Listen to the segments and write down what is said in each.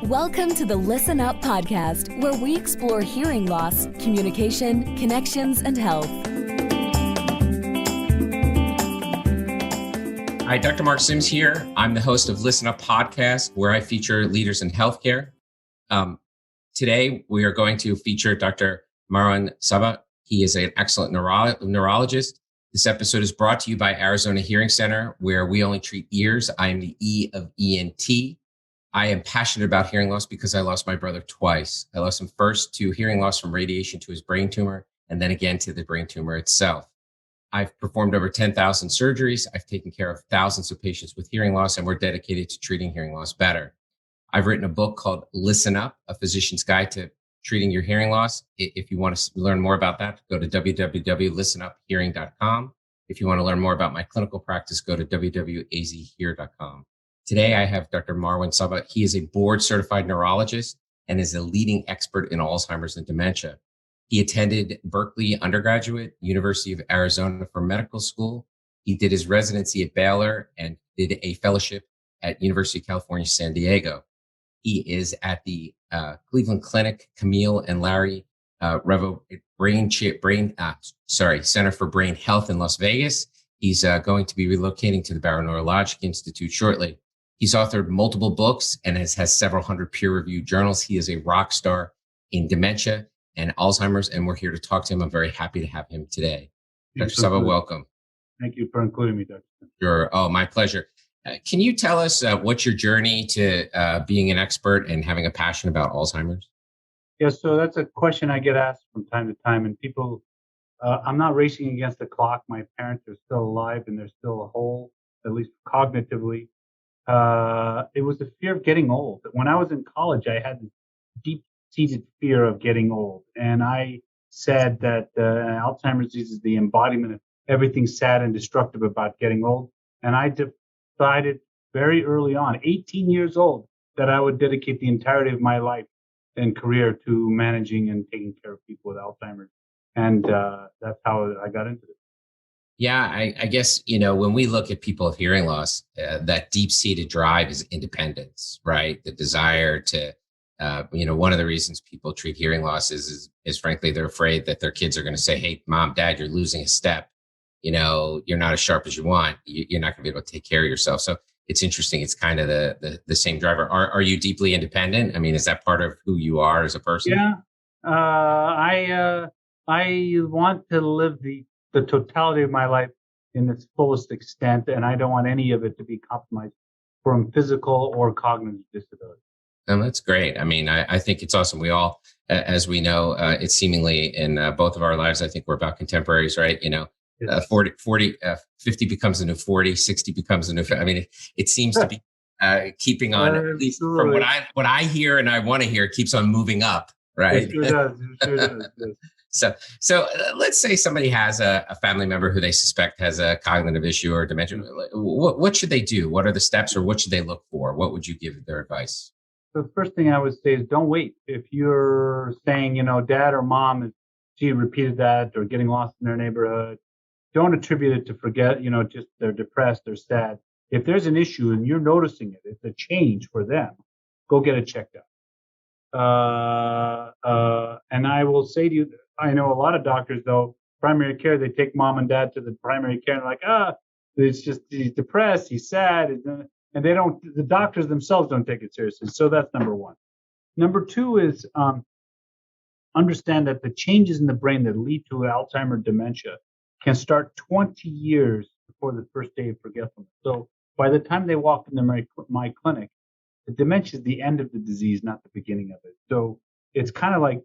Welcome to the ListenUp Podcast, where we explore hearing loss, communication, connections, and health. Hi, Dr. Mark Sims here. I'm the host of ListenUp Podcast, where I feature leaders in healthcare. Today, we are going to feature Dr. Marwan Sabbagh. He is an excellent neurologist. This episode is brought to you by Arizona Hearing Center, where we only treat ears. I am the E of ENT. I am passionate about hearing loss because I lost my brother twice. I lost him first to hearing loss from radiation to his brain tumor, and then again to the brain tumor itself. I've performed over 10,000 surgeries. I've taken care of thousands of patients with hearing loss, and we're dedicated to treating hearing loss better. I've written a book called Listen Up, A Physician's Guide to Treating Your Hearing Loss. If you want to learn more about that, go to www.listenuphearing.com. If you want to learn more about my clinical practice, go to www.azhear.com. Today, I have Dr. Marwan Sabbagh. He is a board-certified neurologist and is a leading expert in Alzheimer's and dementia. He attended Berkeley undergraduate, University of Arizona for medical school. He did his residency at Baylor and did a fellowship at University of California, San Diego. He is at the Cleveland Clinic, Camille and Larry Ruvo Center for Brain Health in Las Vegas. He's going to be relocating to the Barrow Neurologic Institute shortly. He's authored multiple books and has several hundred peer-reviewed journals. He is a rock star in dementia and Alzheimer's, and we're here to talk to him. I'm very happy to have him today. Dr. Sabbagh, welcome. Thank you for including me, Dr. Sure. Oh, my pleasure. Can you tell us what's your journey to being an expert and having a passion about Alzheimer's? Yeah, so that's a question I get asked from time to time, and people, I'm not racing against the clock. My parents are still alive and they're still whole, at least cognitively. It was the fear of getting old. When I was in college, I had this deep-seated fear of getting old. And I said that Alzheimer's disease is the embodiment of everything sad and destructive about getting old. And I decided very early on, 18 years old, that I would dedicate the entirety of my life and career to managing and taking care of people with Alzheimer's. And that's how I got into it. Yeah, I guess, when we look at people with hearing loss, that deep-seated drive is independence, right? The desire to, one of the reasons people treat hearing loss is frankly, they're afraid that their kids are going to say, hey, mom, dad, you're losing a step. You're not as sharp as you want. You're not going to be able to take care of yourself. So it's interesting. It's kind of the same driver. Are you deeply independent? I mean, is that part of who you are as a person? Yeah, I want to live the totality of my life in its fullest extent, and I don't want any of it to be compromised from physical or cognitive disability. And that's great. I mean, I think it's awesome. We all, as we know, it's seemingly in both of our lives, I think we're about contemporaries, right? 50 becomes the new 40, 60 becomes the new, I mean, it seems to be keeping on, at least from what I hear and I want to hear, it keeps on moving up, right? It sure does. It sure does. Yes. So let's say somebody has a family member who they suspect has a cognitive issue or dementia. What should they do? What are the steps, or what should they look for? What would you give their advice? The first thing I would say is don't wait. If you're saying, dad or mom she repeated that or getting lost in their neighborhood, don't attribute it to forget, just they're depressed or sad. If there's an issue and you're noticing it, it's a change for them, go get it checked out. And I will say to you, I know a lot of doctors, though, primary care, they take mom and dad to the primary care and like, it's just, he's depressed, he's sad. And the doctors themselves don't take it seriously. So that's number one. Number two is understand that the changes in the brain that lead to Alzheimer's dementia can start 20 years before the first day of forgetfulness. So by the time they walk into my clinic, the dementia is the end of the disease, not the beginning of it. So it's kind of like,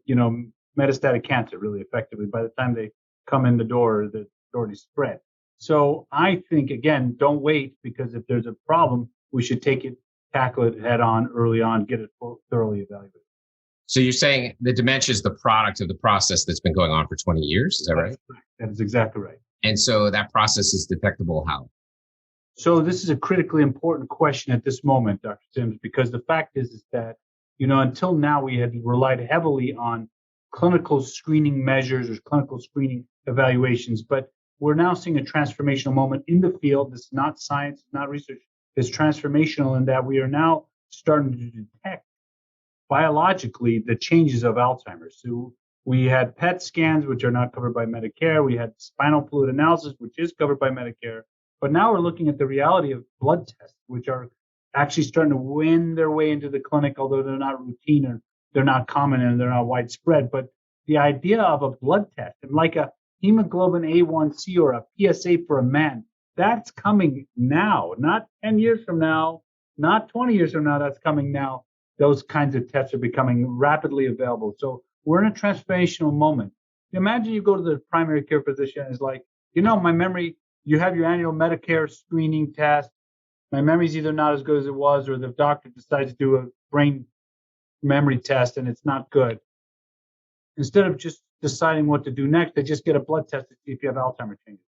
metastatic cancer, really effectively. By the time they come in the door, it's already spread. So I think, again, don't wait, because if there's a problem, we should tackle it head on, early on, get it thoroughly evaluated. So you're saying the dementia is the product of the process that's been going on for 20 years. Is that right? That is exactly right. And so that process is detectable how? So this is a critically important question at this moment, Dr. Sims, because the fact is that, until now we had relied heavily on clinical screening measures or clinical screening evaluations, but we're now seeing a transformational moment in the field. This is not science, not research. is transformational in that we are now starting to detect biologically the changes of Alzheimer's. So we had PET scans, which are not covered by Medicare. We had spinal fluid analysis, which is covered by Medicare. But now we're looking at the reality of blood tests, which are actually starting to win their way into the clinic, although they're not routine or they're not common and they're not widespread. But the idea of a blood test, and like a hemoglobin A1C or a PSA for a man, that's coming now, not 10 years from now, not 20 years from now, that's coming now. Those kinds of tests are becoming rapidly available. So we're in a transformational moment. Imagine you go to the primary care physician and it's like, my memory, you have your annual Medicare screening test. My memory's either not as good as it was, or the doctor decides to do a brain memory test and it's not good. Instead of just deciding what to do next, they just get a blood test to see if you have Alzheimer's changes.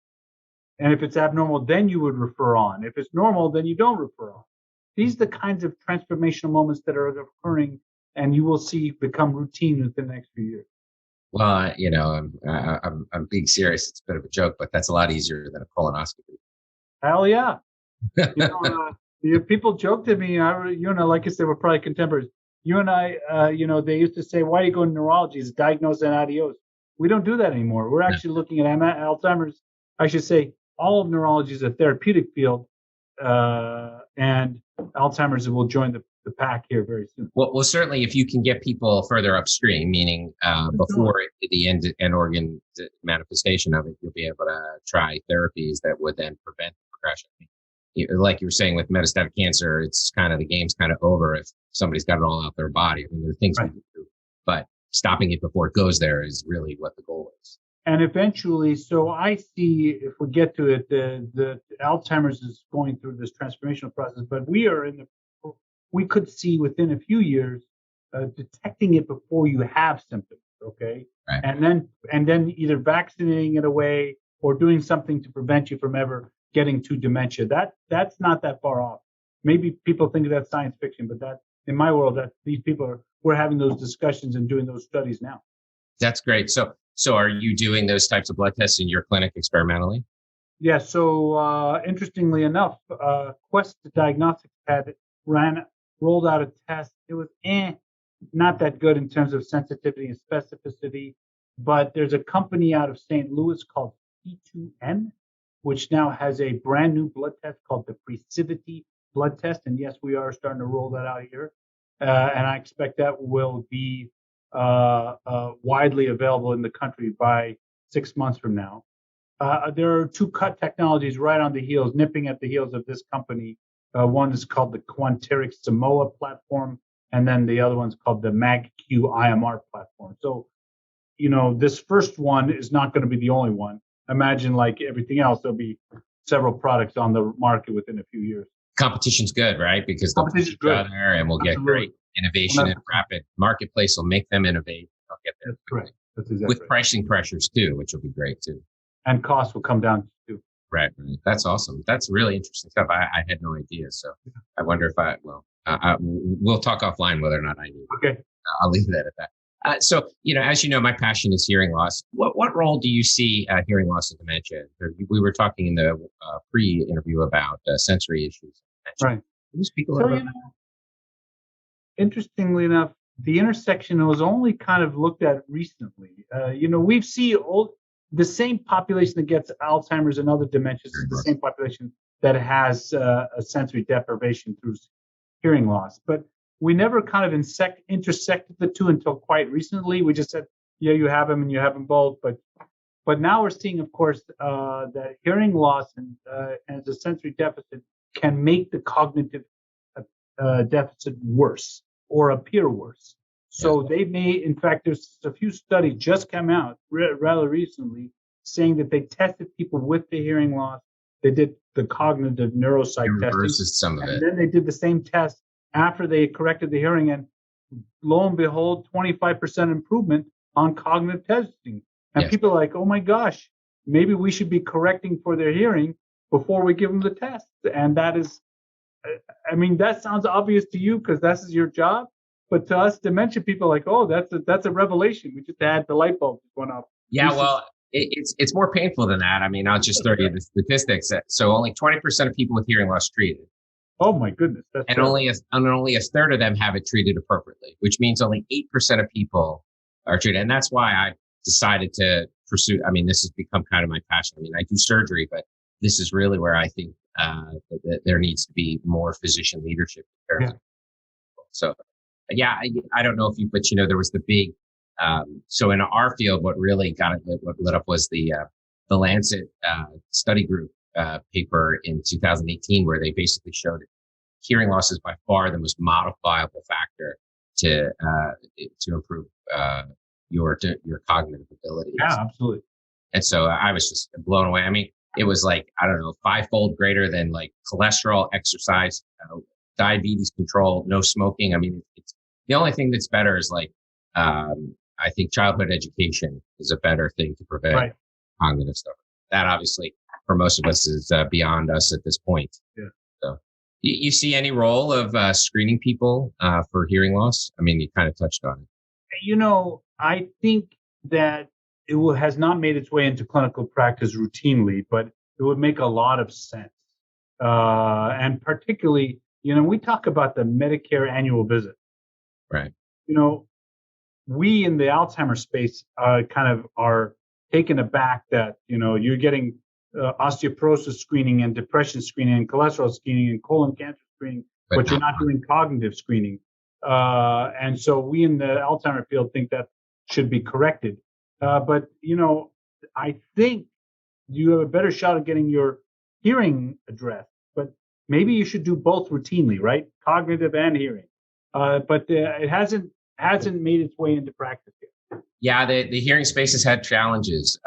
And if it's abnormal, then you would refer on. If it's normal, then you don't refer on. These are the kinds of transformational moments that are occurring, and you will see become routine within the next few years. Well, I'm being serious. It's a bit of a joke, but that's a lot easier than a colonoscopy. Hell yeah. People joke to me, you and I, like I said, we're probably contemporaries. You and I, they used to say, why do you go to neurology? It's diagnose and adios. We don't do that anymore. We're actually looking at Alzheimer's. I should say all of neurology is a therapeutic field, and Alzheimer's will join the pack here very soon. Well, certainly if you can get people further upstream, meaning before the end organ manifestation of it, you'll be able to try therapies that would then prevent progression. Like you were saying with metastatic cancer, it's kind of the game's kind of over if somebody's got it all out their body. I mean, there are things we can do, but stopping it before it goes there is really what the goal is. And eventually, so I see, if we get to it, the Alzheimer's is going through this transformational process, but we could see within a few years detecting it before you have symptoms, okay? Right. And then either vaccinating it away or doing something to prevent you from ever getting to dementia. That's not that far off. Maybe people think that's science fiction, but that in my world, that these people we're having those discussions and doing those studies now. That's great. So are you doing those types of blood tests in your clinic experimentally? Yeah. So interestingly enough, Quest Diagnostics had rolled out a test. It was not that good in terms of sensitivity and specificity, but there's a company out of St. Louis called C2N, which now has a brand new blood test called the Precivity blood test. And yes, we are starting to roll that out here. And I expect that will be widely available in the country by 6 months from now. There are two cut technologies right on the heels, nipping at the heels of this company. One is called the Quanterix Simoa platform, and then the other one's called the MagQ IMR platform. So, this first one is not going to be the only one. Imagine, like everything else, there'll be several products on the market within a few years. Competition's good, right? Because they'll put each other and we'll get great innovation and rapid marketplace will make them innovate. I'll get there. That's correct. That's exactly with right. Pricing pressures too, which will be great too. And costs will come down too. Right. That's awesome. That's really interesting stuff. I had no idea. So I wonder if we'll talk offline whether or not I knew. Okay. I'll leave that at that. So, as you know, my passion is hearing loss. What role do you see hearing loss in dementia? We were talking in the pre-interview about sensory issues. Right. Can you speak a little bit? Interestingly enough, the intersection was only kind of looked at recently. We've seen the same population that gets Alzheimer's and other dementias is the same population that has a sensory deprivation through hearing loss. But we never kind of intersected the two until quite recently. We just said, yeah, you have them and you have them both. But now we're seeing, of course, that hearing loss and the sensory deficit can make the cognitive deficit worse or appear worse. So they may, in fact, there's a few studies just come out rather recently saying that they tested people with the hearing loss. They did the cognitive neuropsych testing. And then they did the same test after they corrected the hearing, and lo and behold, 25% improvement on cognitive testing. And people are like, oh my gosh, maybe we should be correcting for their hearing before we give them the test. And that is, that sounds obvious to you because this is your job. But to us dementia people are like, oh, that's a revelation. We just had the light bulb went off. Yeah, well, it's more painful than that. I'll just throw you the statistics. So only 20% of people with hearing loss treated. Oh my goodness. That's And only a third of them have it treated appropriately, which means only 8% of people are treated. And that's why I decided to pursue. I mean, this has become kind of my passion. I mean, I do surgery, but this is really where I think that there needs to be more physician leadership in terms of people. So, yeah, I don't know if you, but there was the big. So in our field, what really what lit up was the Lancet study group paper in 2018, where they basically showed hearing loss is by far the most modifiable factor to improve your cognitive abilities. Yeah, absolutely. And so I was just blown away. I mean, it was like, I don't know, 5-fold greater than like cholesterol, exercise, diabetes control, no smoking. I mean, it's the only thing that's better is like, I think childhood education is a better thing to prevent cognitive stuff. That obviously for most of us is beyond us at this point. Yeah. So you see any role of screening people for hearing loss? I mean, you kind of touched on it. I think that has not made its way into clinical practice routinely, but it would make a lot of sense. And particularly, we talk about the Medicare annual visit. Right. We in the Alzheimer's space kind of are taken aback that, you're getting osteoporosis screening and depression screening and cholesterol screening and colon cancer screening, but you're not doing cognitive screening. And so we in the Alzheimer field think that should be corrected. But I think you have a better shot at getting your hearing addressed, but maybe you should do both routinely, right? Cognitive and hearing. But it hasn't made its way into practice yet. Yeah, the hearing space has had challenges.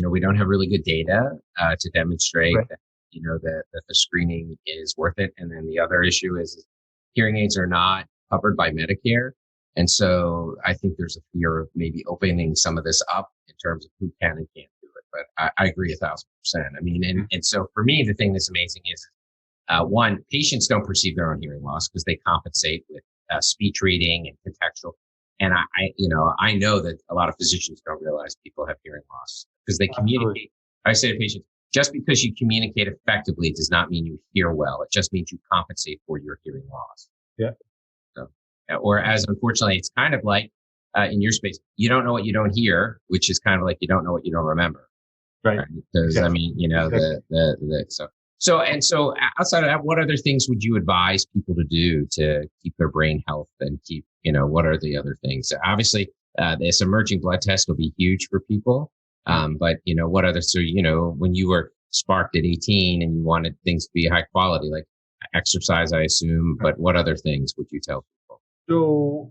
We don't have really good data to demonstrate that, that the screening is worth it. And then the other issue is hearing aids are not covered by Medicare. And so I think there's a fear of maybe opening some of this up in terms of who can and can't do it. But I agree 1,000%. I mean, and so for me, the thing that's amazing is, one, patients don't perceive their own hearing loss because they compensate with speech reading and contextual. And I know that a lot of physicians don't realize people have hearing loss because they communicate. I say to patients, just because you communicate effectively does not mean you hear well. It just means you compensate for your hearing loss. Yeah. So, or as unfortunately, it's kind of like in your space, you don't know what you don't hear, which is kind of like you don't know what you don't remember. Right. Because I mean, So outside of that, what other things would you advise people to do to keep their brain health and keep, what are the other things? Obviously, this emerging blood test will be huge for people. But what other, so, when you were sparked at 18 and you wanted things to be high quality, like exercise, I assume, but what other things would you tell people? So,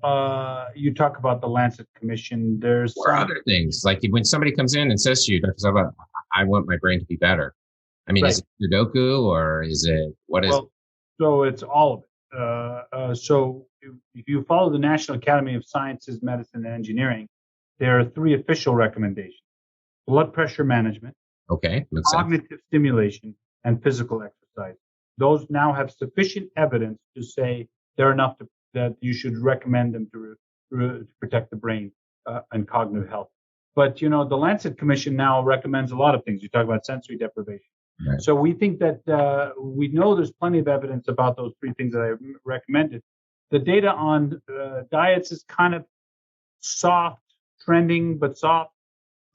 you talk about the Lancet Commission. There's other things like when somebody comes in and says to you, Dr. Sabbagh, I want my brain to be better. I mean, is it Sudoku or is it, what is it? So it's all of it. So if you follow the National Academy of Sciences, Medicine, and Engineering, there are 3 official recommendations: blood pressure management, cognitive stimulation, and physical exercise. Those now have sufficient evidence to say they're enough that you should recommend them to protect the brain and cognitive health. But, the Lancet Commission now recommends a lot of things. You talk about sensory deprivation. Right. So we think that we know there's plenty of evidence about those 3 things that I recommended. The data on diets is kind of soft, trending, but soft.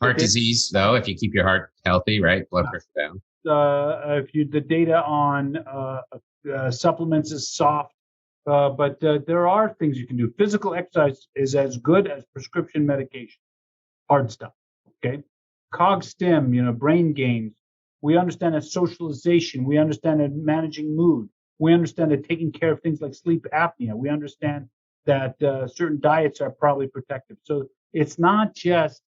Heart disease, though, if you keep your heart healthy, right? Blood pressure down. The data on supplements is soft, but there are things you can do. Physical exercise is as good as prescription medication. Hard stuff. Okay. Cog stim, brain games. We understand that socialization. We understand that managing mood. We understand that taking care of things like sleep apnea. We understand that certain diets are probably protective. So it's not just,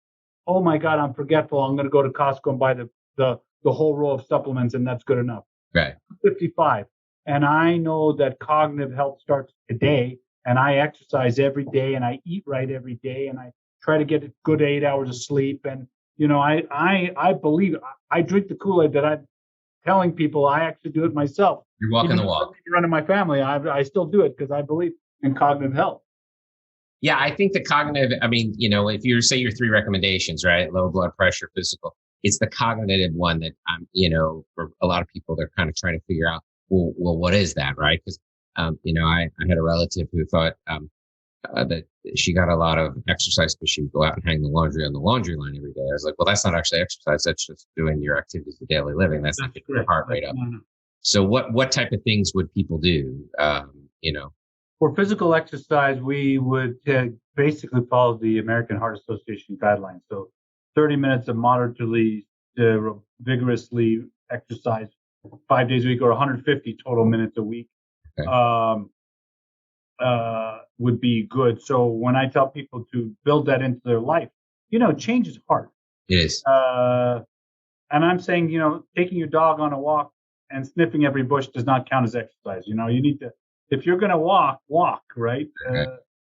oh my God, I'm forgetful. I'm going to go to Costco and buy the whole row of supplements and that's good enough. Right. 55. And I know that cognitive health starts today, and I exercise every day and I eat right every day and I try to get a good 8 hours of sleep. And I believe I drink the Kool-Aid that I'm telling people. I actually do it myself. You're walking the walk. Running my family, I still do it because I believe in cognitive health. Yeah, I think the cognitive, I mean, if you say your 3 recommendations, right? Low blood pressure, physical, it's the cognitive one that for a lot of people, they're kind of trying to figure out. well, what is that, right? Because I had a relative who thought that she got a lot of exercise because she would go out and hang the laundry on the laundry line every day. I was like, well, that's not actually exercise. That's just doing your activities of daily living. That's not getting your heart rate up. No. So what type of things would people do? For physical exercise, we would basically follow the American Heart Association guidelines. So 30 minutes of moderately vigorously exercise 5 days a week, or 150 total minutes a week. Okay. Would be good. So when I tell people to build that into their life, change is hard. It is. And I'm saying, taking your dog on a walk and sniffing every bush does not count as exercise. You need to, if you're going to walk, right? Okay.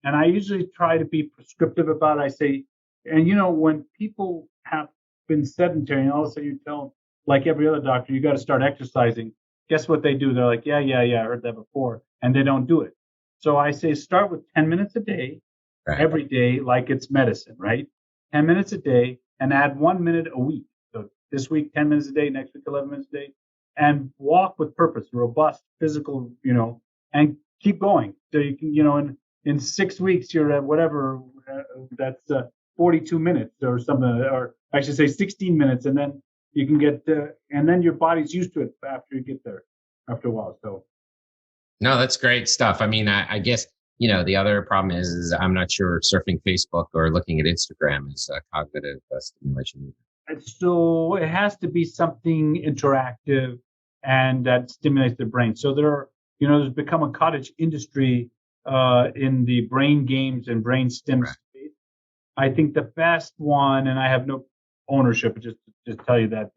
And I usually try to be prescriptive about it. I say, and when people have been sedentary and all of a sudden you tell them, like every other doctor, you got to start exercising. Guess what they do? They're like, yeah, I heard that before. And they don't do it. So I say start with 10 minutes a day, right, every day, like it's medicine, right? 10 minutes a day, and add 1 minute a week. So this week, 10 minutes a day, next week, 11 minutes a day, and walk with purpose, robust, physical, and keep going. So you can, in 6 weeks, you're at whatever, that's 42 minutes or something, or I should say 16 minutes. And then you can get, and then your body's used to it after you get there, after a while. So. No, that's great stuff. I mean, I guess, the other problem is I'm not sure surfing Facebook or looking at Instagram is cognitive stimulation. So it has to be something interactive and that stimulates the brain. So there's become a cottage industry in the brain games and brain stim space. I think the best one, and I have no ownership, just tell you that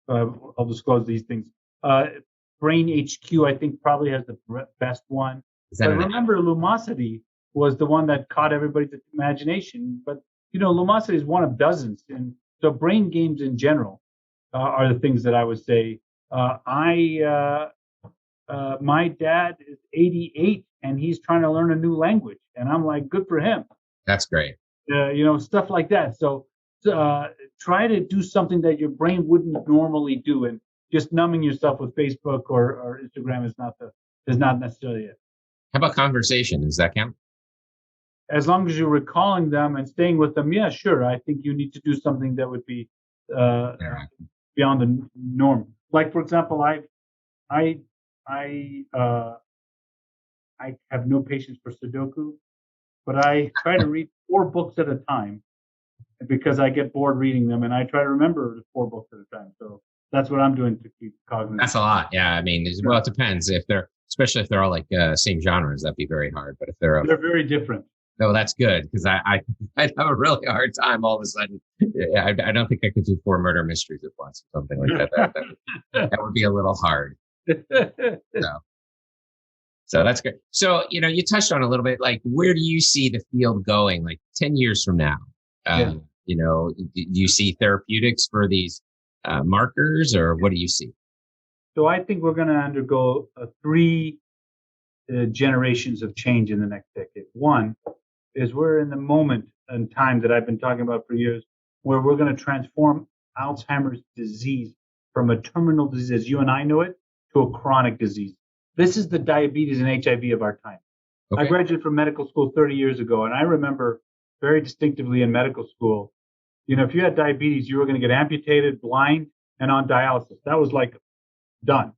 I'll disclose these things. Brain HQ, I think, probably has the best one. But remember, Lumosity was the one that caught everybody's imagination. But, Lumosity is one of dozens. And so brain games in general are the things that I would say. My dad is 88 and he's trying to learn a new language. And I'm like, good for him. That's great. Stuff like that. So try to do something that your brain wouldn't normally do. And just numbing yourself with Facebook or Instagram is not necessarily it. How about conversation? Does that count? As long as you're recalling them and staying with them, yeah, sure. I think you need to do something that would be beyond the norm. Like, for example, I have no patience for Sudoku, but I try to read 4 books at a time because I get bored reading them, and I try to remember the 4 books at a time. So that's what I'm doing to keep cognitive. That's a lot. Yeah. I mean, well, it depends especially if they're all like same genres, that'd be very hard. But if they're very different. No, that's good. Cause I'd have a really hard time all of a sudden. Yeah, I don't think I could do 4 murder mysteries at once or something like that. That would be a little hard. So that's good. So, you touched on a little bit, like, where do you see the field going, like 10 years from now? Do you see therapeutics for these markers, or what do you see? So I think we're going to undergo 3 generations of change in the next decade. One is we're in the moment in time that I've been talking about for years, where we're going to transform Alzheimer's disease from a terminal disease, as you and I know it, to a chronic disease. This is the diabetes and HIV of our time. Okay. I graduated from medical school 30 years ago, and I remember very distinctively in medical school, if you had diabetes, you were going to get amputated, blind, and on dialysis. That was like done.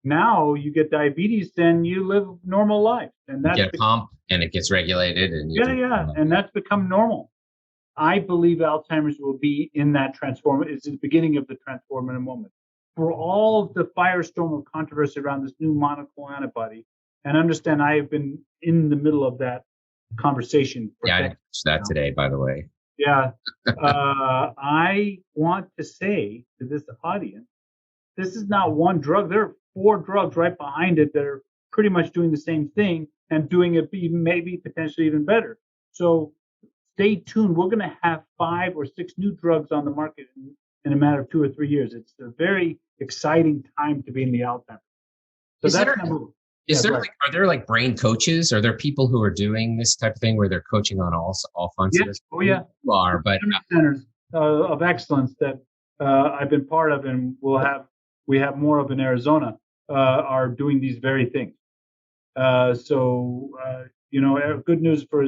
Now you get diabetes and you live normal life, and that's you get a pump and it gets regulated, and and that's become normal. I believe Alzheimer's will be in that it's the beginning of the transformative moment. For all of the firestorm of controversy around this new monoclonal antibody, and understand I have been in the middle of that conversation. I didn't catch that today, by the way. Yeah. I want to say to this audience, this is not one drug. There are 4 drugs right behind it that are pretty much doing the same thing and doing it maybe potentially even better. So stay tuned. We're going to have 5 or 6 new drugs on the market in a matter of 2 or 3 years. It's a very exciting time to be in the Alzheimer's. So are there like brain coaches? Are there people who are doing this type of thing where they're coaching on all fronts of this? Oh, yeah. But centers of excellence that I've been part of, and we have more of in Arizona. are doing these very things. Good news for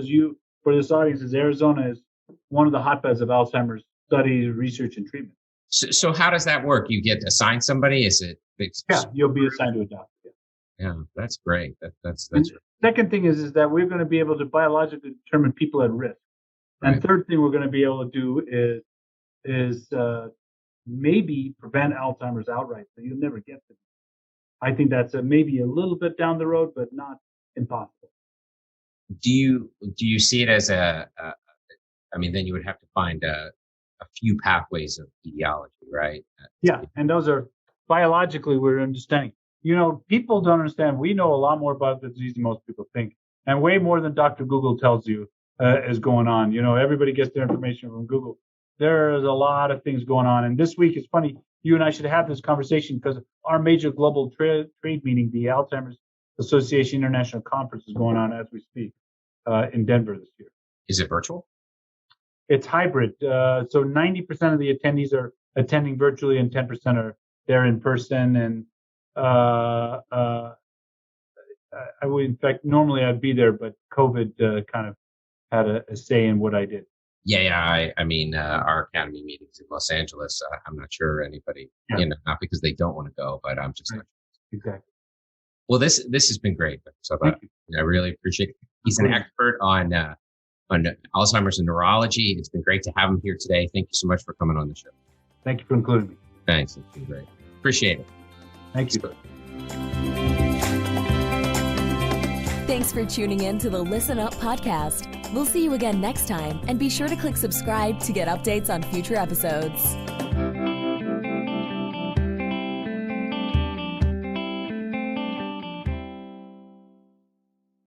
this audience is Arizona is one of the hotbeds of Alzheimer's studies, research, and treatment. So how does that work? You get assigned somebody? Is it? Yeah, you'll be assigned to a doctor. Yeah, that's great. That's Second thing is that we're going to be able to biologically determine people at risk. right. And third thing we're going to be able to do is maybe prevent Alzheimer's outright, so you'll never get to it. I think that's maybe a little bit down the road, but not impossible. Do you see it as then you would have to find a few pathways of etiology, right? Yeah, and those are biologically we're understanding. People don't understand. We know a lot more about the disease than most people think, and way more than Dr. Google tells you is going on. Everybody gets their information from Google. There's a lot of things going on, and this week it's funny. You and I should have this conversation because our major global trade meeting, the Alzheimer's Association International Conference, is going on as we speak in Denver this year. Is it virtual? It's hybrid. So 90% of the attendees are attending virtually, and 10% are there in person. And I would, in fact, normally I'd be there, but COVID kind of had a say in what I did. Yeah. Our academy meetings in Los Angeles, I'm not sure anybody, not because they don't want to go, but I'm just right. not. Exactly. Well, this has been great. So I really appreciate it. He's an expert on Alzheimer's and neurology. It's been great to have him here today. Thank you so much for coming on the show. Thank you for including me. Thanks. It's been great. Appreciate it. Thank you. Thanks for tuning in to the ListenUp Podcast. We'll see you again next time, and be sure to click subscribe to get updates on future episodes.